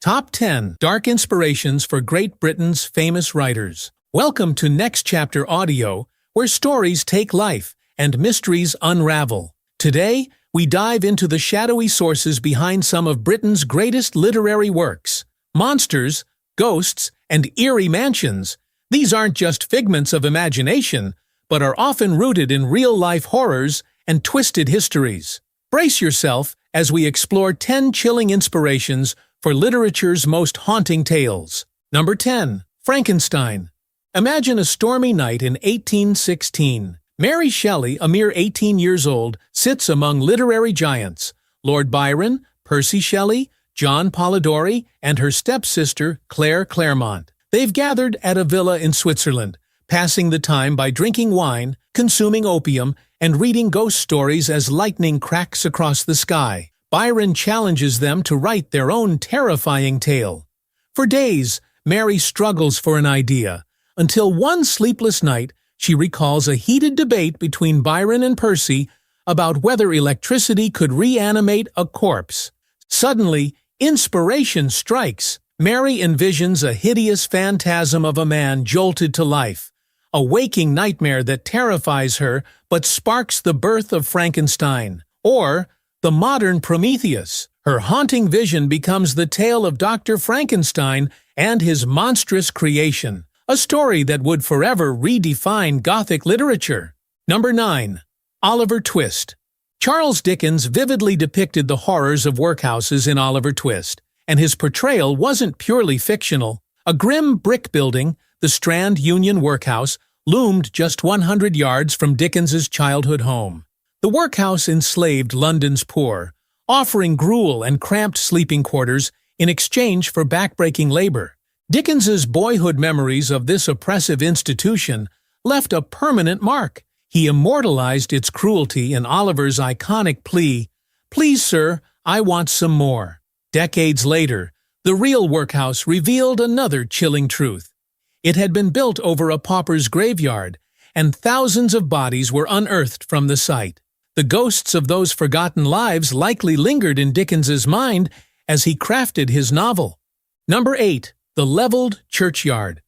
Top 10 Dark Inspirations for Great Britain's Famous Writers. Welcome to Next Chapter Audio, where stories take life and mysteries unravel. Today, we dive into the shadowy sources behind some of Britain's greatest literary works. Monsters, ghosts, and eerie mansions. These aren't just figments of imagination, but are often rooted in real-life horrors and twisted histories. Brace yourself as we explore 10 chilling inspirations for literature's most haunting tales. Number 10. Frankenstein. Imagine a stormy night in 1816. Mary Shelley, a mere 18 years old, sits among literary giants. Lord Byron, Percy Shelley, John Polidori, and her stepsister, Claire Clairmont. They've gathered at a villa in Switzerland, passing the time by drinking wine, consuming opium, and reading ghost stories as lightning cracks across the sky. Byron challenges them to write their own terrifying tale. For days, Mary struggles for an idea, until one sleepless night she recalls a heated debate between Byron and Percy about whether electricity could reanimate a corpse. Suddenly, inspiration strikes. Mary envisions a hideous phantasm of a man jolted to life, a waking nightmare that terrifies her but sparks the birth of Frankenstein, or the modern Prometheus. Her haunting vision becomes the tale of Dr. Frankenstein and his monstrous creation, a story that would forever redefine Gothic literature. Number 9. Oliver Twist. Charles Dickens vividly depicted the horrors of workhouses in Oliver Twist, and his portrayal wasn't purely fictional. A grim brick building, the Strand Union Workhouse, loomed just 100 yards from Dickens's childhood home. The workhouse enslaved London's poor, offering gruel and cramped sleeping quarters in exchange for backbreaking labor. Dickens's boyhood memories of this oppressive institution left a permanent mark. He immortalized its cruelty in Oliver's iconic plea, "Please, sir, I want some more." Decades later, the real workhouse revealed another chilling truth. It had been built over a pauper's graveyard, and thousands of bodies were unearthed from the site. The ghosts of those forgotten lives likely lingered in Dickens's mind as he crafted his novel. Number 8. The Levelled Churchyard.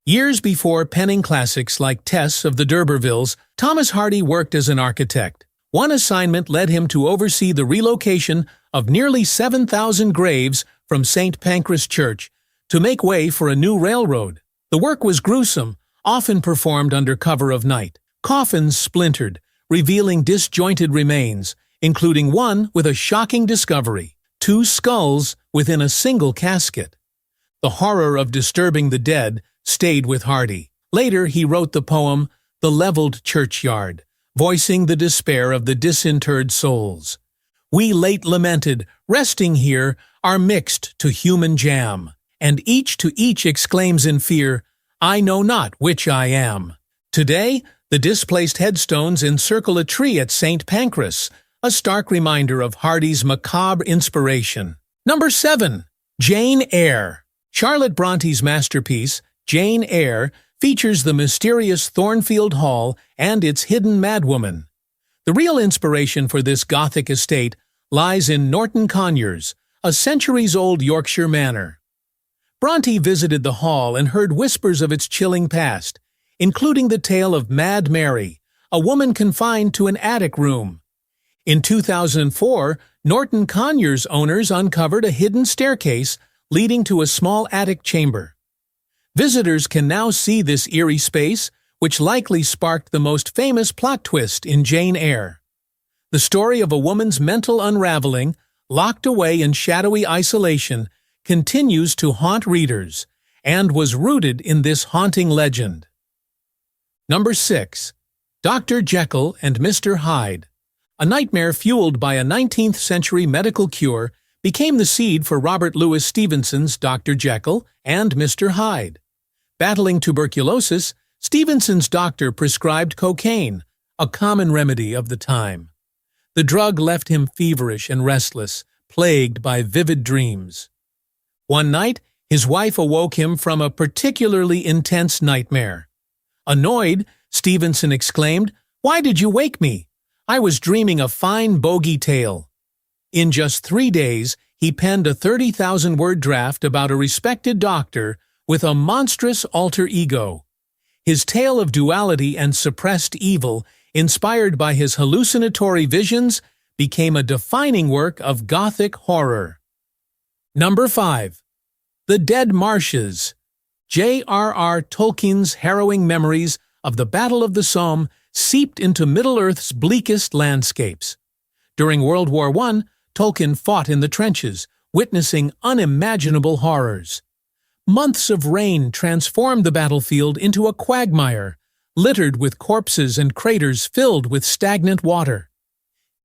Years before penning classics like Tess of the D'Urbervilles, Thomas Hardy worked as an architect. One assignment led him to oversee the relocation of nearly 7,000 graves from St. Pancras Church to make way for a new railroad. The work was gruesome, often performed under cover of night. Coffins splintered, revealing disjointed remains, including one with a shocking discovery: 2 skulls within a single casket. The horror of disturbing the dead stayed with Hardy. Later, he wrote the poem The Levelled Churchyard, voicing the despair of the disinterred souls. "We late lamented, resting here, are mixed to human jam, and each to each exclaims in fear, I know not which I am." Today, the displaced headstones encircle a tree at St. Pancras, a stark reminder of Hardy's macabre inspiration. Number 7. Jane Eyre. Charlotte Bronte's masterpiece, Jane Eyre, features the mysterious Thornfield Hall and its hidden madwoman. The real inspiration for this Gothic estate lies in Norton Conyers, a centuries-old Yorkshire manor. Bronte visited the hall and heard whispers of its chilling past, including the tale of Mad Mary, a woman confined to an attic room. In 2004, Norton Conyers owners uncovered a hidden staircase leading to a small attic chamber. Visitors can now see this eerie space, which likely sparked the most famous plot twist in Jane Eyre. The story of a woman's mental unraveling, locked away in shadowy isolation, continues to haunt readers, and was rooted in this haunting legend. Number 6. Dr. Jekyll and Mr. Hyde. A nightmare fueled by a 19th-century medical cure became the seed for Robert Louis Stevenson's Dr. Jekyll and Mr. Hyde. Battling tuberculosis, Stevenson's doctor prescribed cocaine, a common remedy of the time. The drug left him feverish and restless, plagued by vivid dreams. One night, his wife awoke him from a particularly intense nightmare. Annoyed, Stevenson exclaimed, "Why did you wake me? I was dreaming a fine bogey tale." In just 3 days, he penned a 30,000-word draft about a respected doctor with a monstrous alter ego. His tale of duality and suppressed evil, inspired by his hallucinatory visions, became a defining work of Gothic horror. Number 5. The Dead Marshes. J.R.R. Tolkien's harrowing memories of the Battle of the Somme seeped into Middle-earth's bleakest landscapes. During World War I, Tolkien fought in the trenches, witnessing unimaginable horrors. Months of rain transformed the battlefield into a quagmire, littered with corpses and craters filled with stagnant water.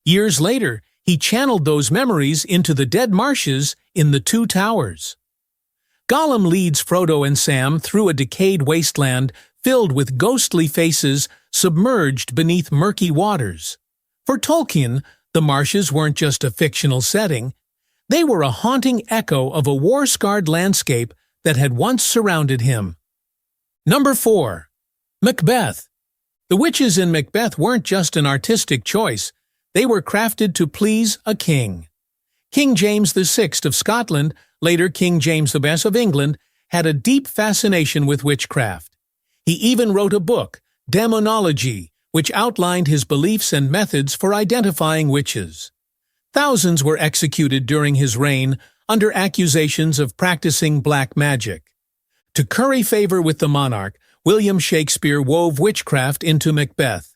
Years later, he channeled those memories into the dead marshes in The Two Towers. Gollum leads Frodo and Sam through a decayed wasteland filled with ghostly faces submerged beneath murky waters. For Tolkien, the marshes weren't just a fictional setting. They were a haunting echo of a war-scarred landscape that had once surrounded him. Number 4. Macbeth. The witches in Macbeth weren't just an artistic choice. They were crafted to please a king. King James VI of Scotland, later King James I of England, had a deep fascination with witchcraft. He even wrote a book, Demonology, which outlined his beliefs and methods for identifying witches. Thousands were executed during his reign under accusations of practicing black magic. To curry favor with the monarch, William Shakespeare wove witchcraft into Macbeth.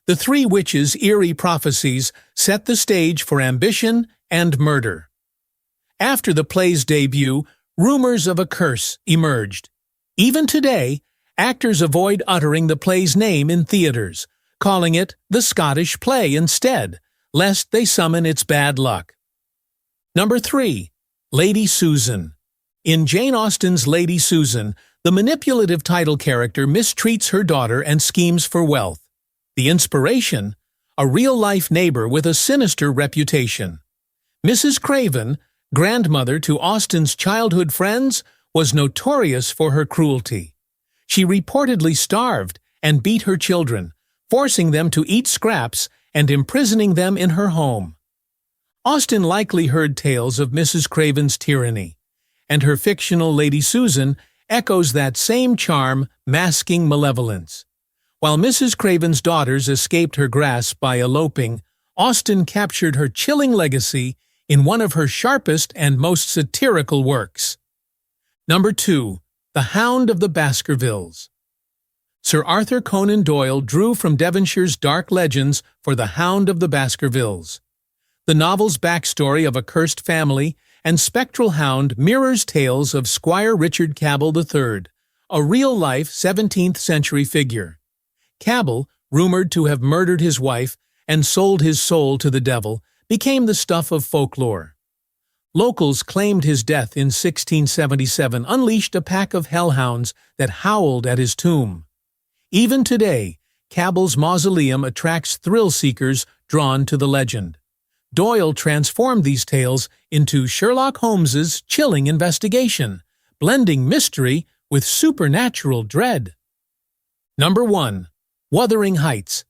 The three witches' eerie prophecies set the stage for ambition and murder. After the play's debut, rumors of a curse emerged. Even today, actors avoid uttering the play's name in theaters, calling it the Scottish play instead, lest they summon its bad luck. Number 3. Lady Susan. In Jane Austen's Lady Susan, the manipulative title character mistreats her daughter and schemes for wealth. The inspiration? A real-life neighbor with a sinister reputation. Mrs. Craven, grandmother to Austen's childhood friends, was notorious for her cruelty. She reportedly starved and beat her children, forcing them to eat scraps and imprisoning them in her home. Austen likely heard tales of Mrs. Craven's tyranny, and her fictional Lady Susan echoes that same charm, masking malevolence. While Mrs. Craven's daughters escaped her grasp by eloping, Austen captured her chilling legacy in one of her sharpest and most satirical works. Number 2. The Hound of the Baskervilles. Sir Arthur Conan Doyle drew from Devonshire's dark legends for The Hound of the Baskervilles. The novel's backstory of a cursed family and spectral hound mirrors tales of Squire Richard Cabell III, a real-life 17th-century figure. Cabell, rumored to have murdered his wife and sold his soul to the devil, became the stuff of folklore. Locals claimed his death in 1677 unleashed a pack of hellhounds that howled at his tomb. Even today, Cabell's mausoleum attracts thrill-seekers drawn to the legend. Doyle transformed these tales into Sherlock Holmes's chilling investigation, blending mystery with supernatural dread. Number 1. Wuthering Heights.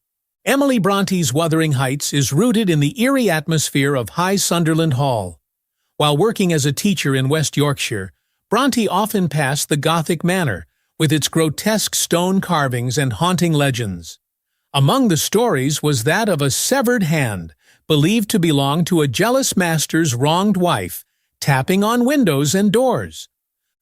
Emily Bronte's Wuthering Heights is rooted in the eerie atmosphere of High Sunderland Hall. While working as a teacher in West Yorkshire, Bronte often passed the Gothic manor, with its grotesque stone carvings and haunting legends. Among the stories was that of a severed hand, believed to belong to a jealous master's wronged wife, tapping on windows and doors.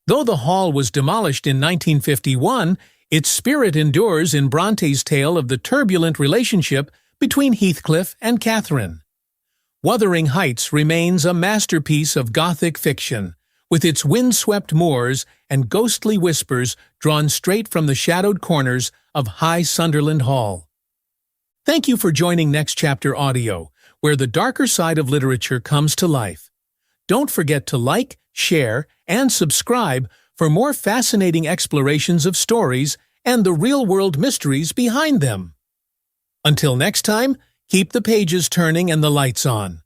Though the hall was demolished in 1951, its spirit endures in Bronte's tale of the turbulent relationship between Heathcliff and Catherine. Wuthering Heights remains a masterpiece of Gothic fiction, with its windswept moors and ghostly whispers drawn straight from the shadowed corners of High Sunderland Hall. Thank you for joining Next Chapter Audio, where the darker side of literature comes to life. Don't forget to like, share, and subscribe for more fascinating explorations of stories and the real-world mysteries behind them. Until next time, keep the pages turning and the lights on.